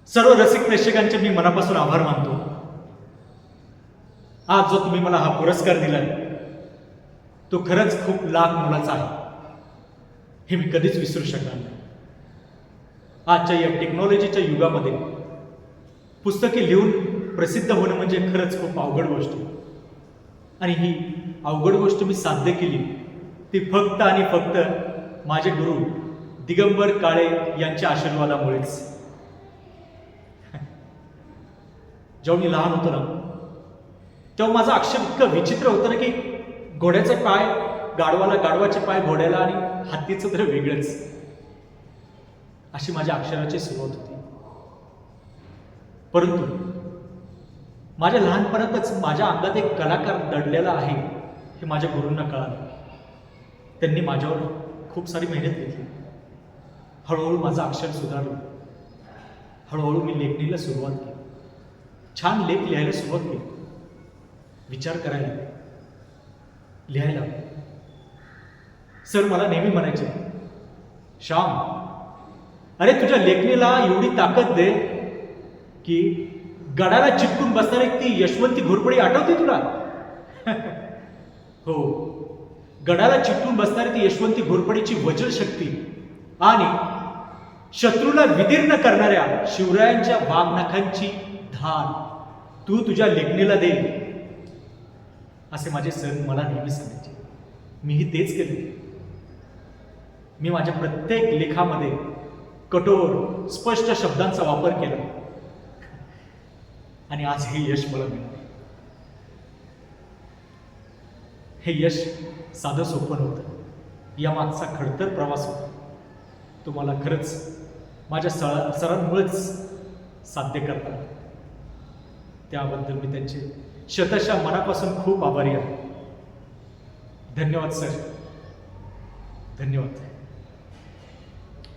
सर्व रसिक प्रेक्षकांचे मी मनापासून आभार मानतो. आज जो तुम्ही मला हा पुरस्कार दिलाय तो खरंच खूप लाख मोलाचा आहे, हे मी कधीच विसरू शकणार नाही. आजच्या या टेक्नॉलॉजीच्या युगामध्ये पुस्तके लिहून प्रसिद्ध होणं म्हणजे खरंच खूप अवघड गोष्ट आहे. आणि ही अवघड गोष्ट मी साध्य केली ती फक्त आणि फक्त माझे गुरु दिगंबर काळे यांच्या आशीर्वादामुळेच. जेव्हा मी लहान होतो ना तेव्हा माझं अक्षर इतकं विचित्र होतं ना की घोड्याचा पाय गाढवाला, गाढवाचे पाय घोड्याला आणि हत्तीचं तर वेगळंच, अशी माझ्या अक्षराची सुरुवात होती. परंतु माझ्या लहानपणातच माझ्या अंगात एक कलाकार दडलेला आहे हे माझ्या गुरूंना कळालं. त्यांनी माझ्यावर खूप सारी मेहनत घेतली. हळूहळू माझं अक्षर सुधारलं. हळूहळू मी लेखणीला सुरुवात केली. छान लेख लिहायला सुरुवात केली. विचार करायला, लिहायला. सर मला नेहमी म्हणायचे, श्याम, अरे तुझ्या लेखणीला एवढी ताकद दे की गडाला चिटकून बसणारी ती यशवंती घोरपडी आठवते तुला? हो, गडाला चिटकून बसणारी ती यशवंती घोरपडीची वज्र शक्ती आणि शत्रूला विदीर्ण करणाऱ्या शिवरायांच्या वाघनखांची धार तू तुझ्या लेखणीला दे, असे माझे सर मला नेहमी सांगायचे. मीही तेच केले. मी माझ्या प्रत्येक लेखामध्ये कठोर स्पष्ट शब्दांचा वापर केला आणि आज हे यश मला मिळाले. हे यश साधं सोपं नव्हतं. यामागचा खडतर प्रवास होता. तुम्हाला खरंच माझ्या सरांमुळेच साध्य करता आलं. त्याबद्दल मी त्यांचे शतशः मनापासून खूप आभारी आहे. धन्यवाद सर, धन्यवाद.